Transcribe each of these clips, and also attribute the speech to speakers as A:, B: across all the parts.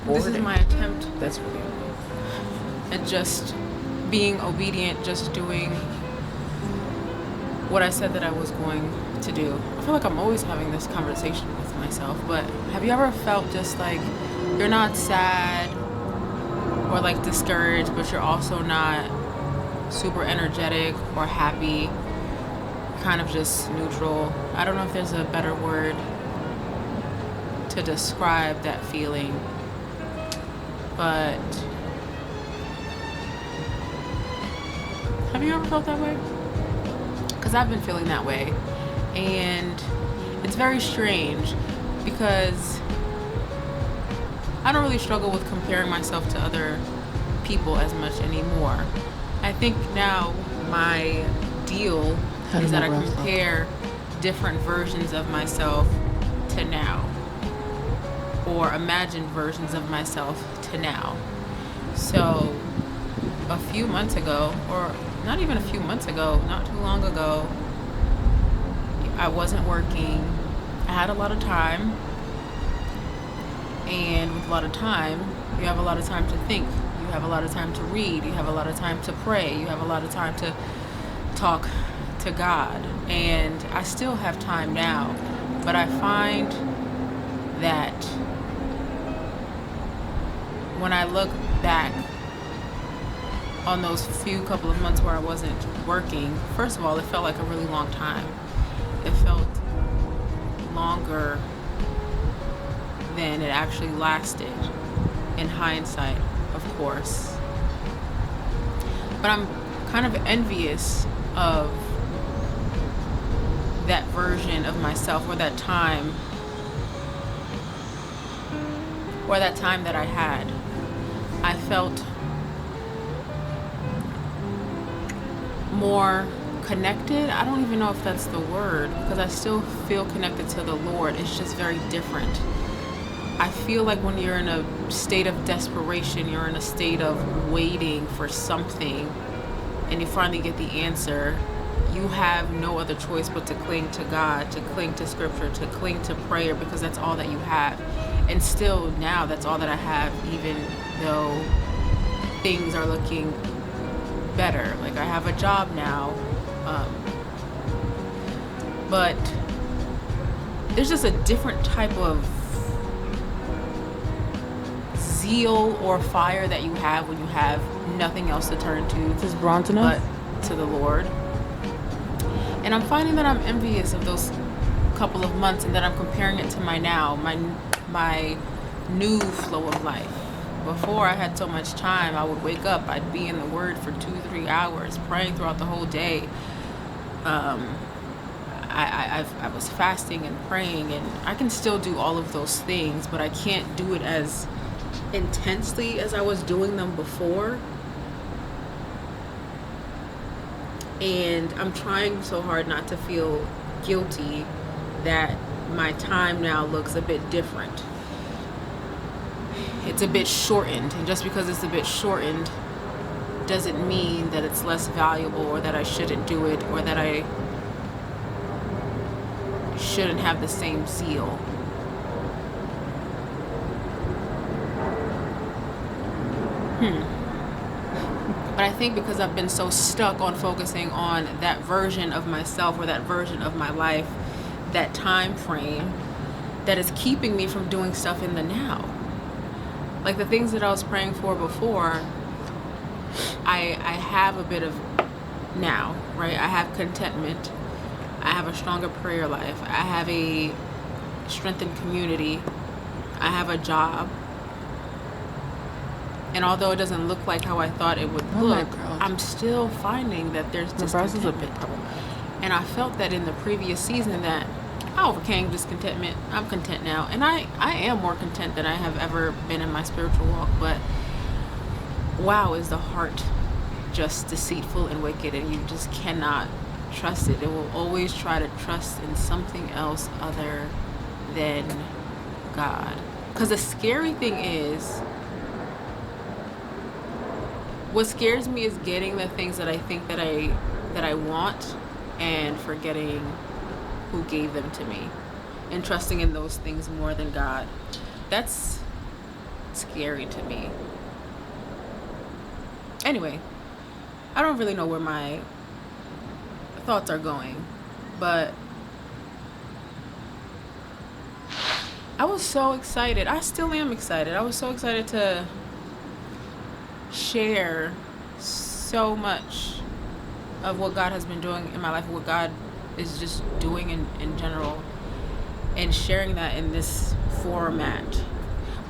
A: This is my attempt. That's really at just being obedient, just doing what I said that I was going to do. I feel like I'm always having this conversation with myself, but have you ever felt just like you're not sad or like discouraged, but you're also not super energetic or happy, kind of just neutral? I don't know if there's a better word to describe that feeling, but have you ever felt that way? Because I've been feeling that way, and it's very strange because I don't really struggle with comparing myself to other people as much anymore. I think now my deal is that I compare different versions of myself to now, or imagined versions of myself to now. So a few months ago, or not even a few months ago, not too long ago, I wasn't working. I had a lot of time, and with a lot of time, you have a lot of time to think. You have a lot of time to read. You have a lot of time to pray. You have a lot of time to talk to God. And I still have time now, but I find that when I look back on those few couple of months where I wasn't working, first of all, it felt like a really long time. It felt longer than it actually lasted, in hindsight, of course. But I'm kind of envious of that version of myself, or that time that I had. I felt more connected. I don't even know if that's the word, because I still feel connected to the Lord. It's just very different. I feel like when you're in a state of desperation, you're in a state of waiting for something, and you finally get the answer, you have no other choice but to cling to God, to cling to scripture, to cling to prayer, because that's all that you have. And still now, that's all that I have, even though things are looking better. Like, I have a job now, but there's just a different type of zeal or fire that you have when you have nothing else to turn to.
B: Is this bronze enough?
A: But to the Lord. And I'm finding that I'm envious of those couple of months, and that I'm comparing it to my now, my new flow of life. Before I had so much time, I would wake up, I'd be in the Word for 2-3 hours, praying throughout the whole day. I was fasting and praying, and I can still do all of those things, but I can't do it as intensely as I was doing them before. And I'm trying so hard not to feel guilty that my time now looks a bit different. It's a bit shortened, and just because it's a bit shortened doesn't mean that it's less valuable, or that I shouldn't do it, or that I shouldn't have the same zeal. But I think because I've been so stuck on focusing on that version of myself, or that version of my life, that time frame, that is keeping me from doing stuff in the now. Like the things that I was praying for before, I have a bit of now, right? I have contentment. I have a stronger prayer life. I have a strengthened community. I have a job. And although it doesn't look like how I thought it would look, I'm still finding that there's discontentment. And I felt that in the previous season that I overcame discontentment. I'm content now. And I am more content than I have ever been in my spiritual walk. But wow, is the heart just deceitful and wicked, and you just cannot trust it. It will always try to trust in something else other than God. Because the scary thing is, What scares me is getting the things that I think that I want and forgetting who gave them to me and trusting in those things more than God. That's scary to me. Anyway, I don't really know where my thoughts are going, but I was so excited. I still am excited. I was so excited to share so much of what God has been doing in my life, what God is just doing in general, and sharing that in this format.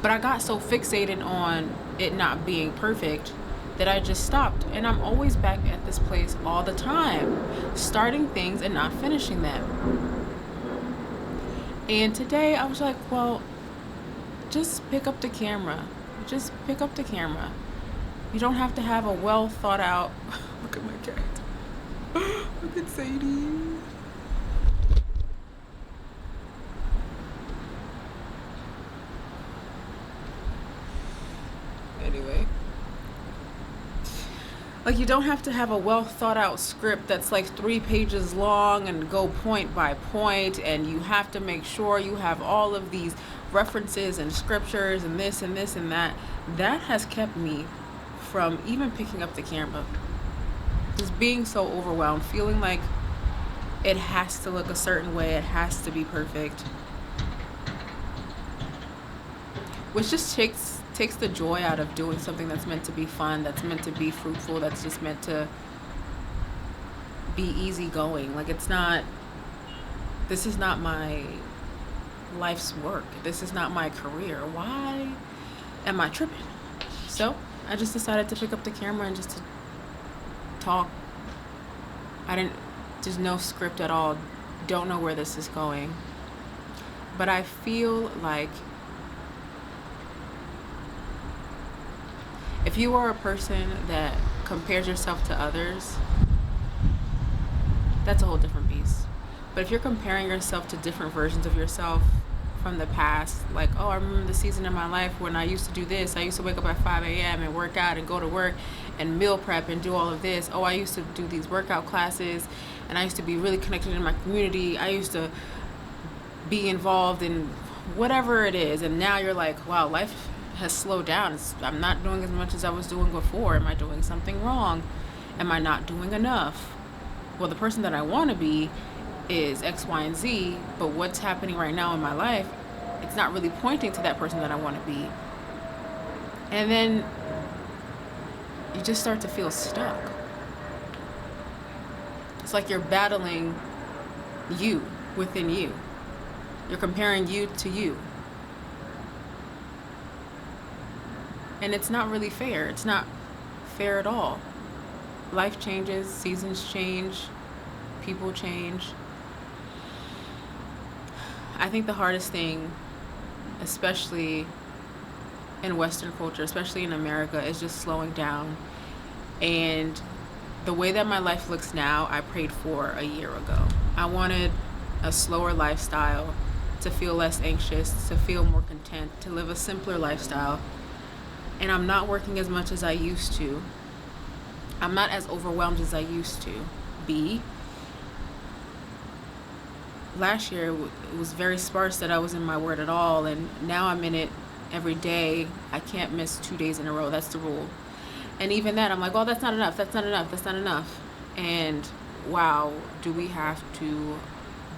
A: But I got so fixated on it not being perfect that I just stopped. And I'm always back at this place all the time, starting things and not finishing them. And today I was like, well, just pick up the camera. Just pick up the camera. You don't have to have a well thought out. Look at my cat. Look at Sadie. Anyway. Like, you don't have to have a well thought out script that's like 3 pages long and go point by point, and you have to make sure you have all of these references and scriptures and this and this and that. That has kept me from even picking up the camera. Just being so overwhelmed, feeling like it has to look a certain way, it has to be perfect. Which just takes the joy out of doing something that's meant to be fun, that's meant to be fruitful, that's just meant to be easygoing. Like, this is not my life's work. This is not my career. Why am I tripping? So I just decided to pick up the camera and just to talk. There's no script at all. Don't know where this is going. But I feel like if you are a person that compares yourself to others, that's a whole different beast. But if you're comparing yourself to different versions of yourself from the past, like, oh, I remember the season in my life when I used to do this. I used to wake up at 5 a.m. and work out and go to work and meal prep and do all of this. Oh, I used to do these workout classes, and I used to be really connected in my community. I used to be involved in whatever it is. And now you're like, wow, life has slowed down. I'm not doing as much as I was doing before. Am I doing something wrong? Am I not doing enough? Well, the person that I want to be is X, Y, and Z, but what's happening right now in my life, it's not really pointing to that person that I want to be. And then you just start to feel stuck. It's like you're battling you within you. You're comparing you to you. And it's not really fair. It's not fair at all. Life changes, seasons change, people change. I think the hardest thing, especially in Western culture, especially in America, is just slowing down. And the way that my life looks now, I prayed for a year ago. I wanted a slower lifestyle, to feel less anxious, to feel more content, to live a simpler lifestyle. And I'm not working as much as I used to. I'm not as overwhelmed as I used to be. Last year it was very sparse that I was in my word at all, and now I'm in it every day. I can't miss 2 days in a row. That's the rule. And even that, I'm like, oh, that's not enough. That's not enough. That's not enough. And wow, do we have to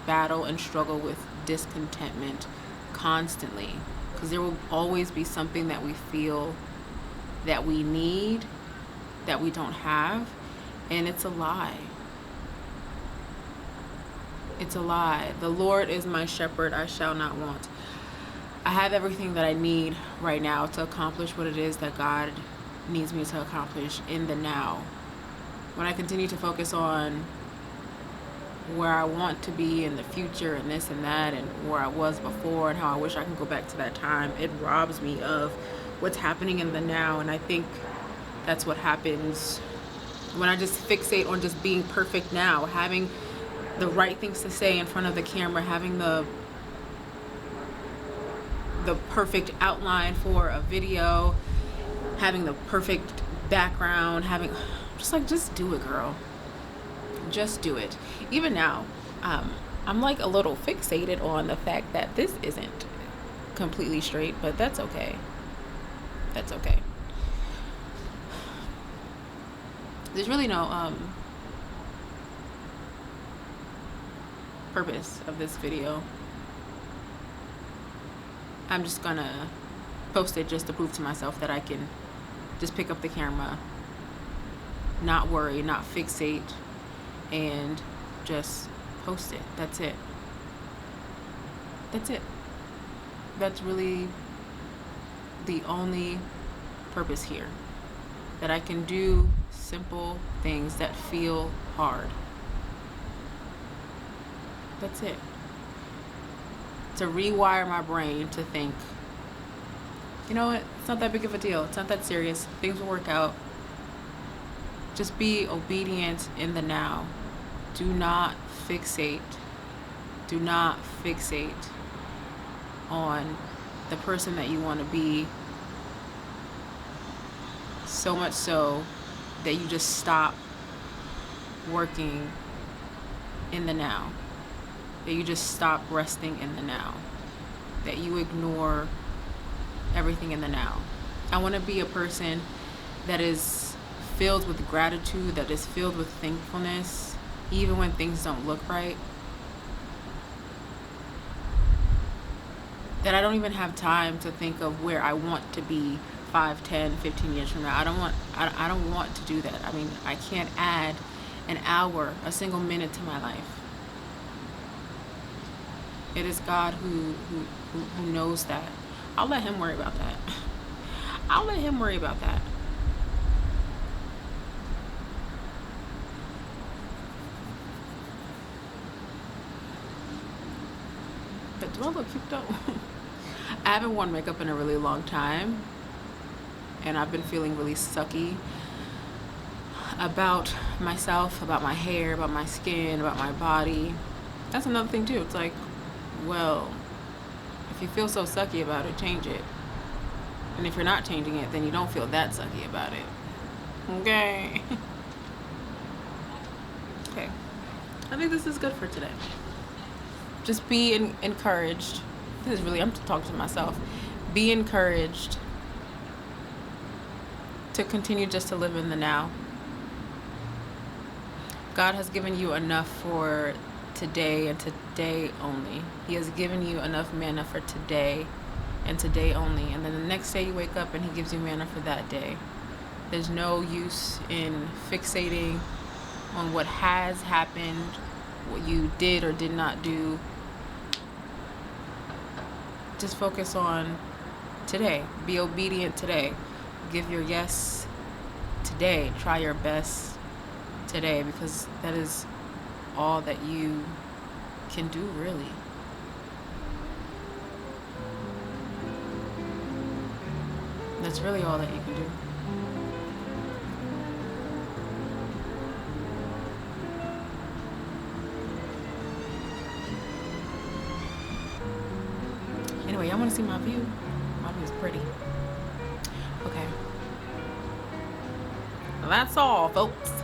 A: battle and struggle with discontentment constantly? Because there will always be something that we feel that we need that we don't have, and it's a lie. It's a lie. The Lord is my shepherd, I shall not want. I have everything that I need right now to accomplish what it is that God needs me to accomplish in the now. When I continue to focus on where I want to be in the future and this and that and where I was before and how I wish I could go back to that time, it robs me of what's happening in the now. And I think that's what happens when I just fixate on just being perfect now, having the right things to say in front of the camera, having the perfect outline for a video, having the perfect background, having just do it, girl. Just do it. Even now, I'm like a little fixated on the fact that this isn't completely straight, but that's okay. That's okay. There's really no purpose of this video. I'm just gonna post it just to prove to myself that I can just pick up the camera, not worry, not fixate, and just post it. That's it. That's it. That's really the only purpose here. That I can do simple things that feel hard. That's it. To rewire my brain to think, you know what, it's not that big of a deal. It's not that serious. Things will work out. Just be obedient in the now. Do not fixate. Do not fixate on the person that you want to be, so much so that you just stop working in the now. That you just stop resting in the now. That you ignore everything in the now. I want to be a person that is filled with gratitude, that is filled with thankfulness, even when things don't look right. That I don't even have time to think of where I want to be 5, 10, 15 years from now. I don't want to do that. I mean, I can't add an hour, a single minute to my life. It is God who knows that. I'll let him worry about that. I'll let him worry about that. But do I look cute though? I haven't worn makeup in a really long time, and I've been feeling really sucky about myself, about my hair, about my skin, about my body. That's another thing too. It's like, well, if you feel so sucky about it, change it. And if you're not changing it, then you don't feel that sucky about it. Okay. Okay. I think this is good for today. Just be encouraged. This is really, I'm talking to myself. Be encouraged to continue just to live in the now. God has given you enough for today and today only. He has given you enough manna for today and today only. And then the next day you wake up and he gives you manna for that day. There's no use in fixating on what has happened, what you did or did not do. Just focus on today. Be obedient today. Give your yes today. Try your best today, because that is all that you can do, really. That's really all that you can do. Anyway, y'all want to see my view? My view is pretty. Okay. Well, that's all, folks.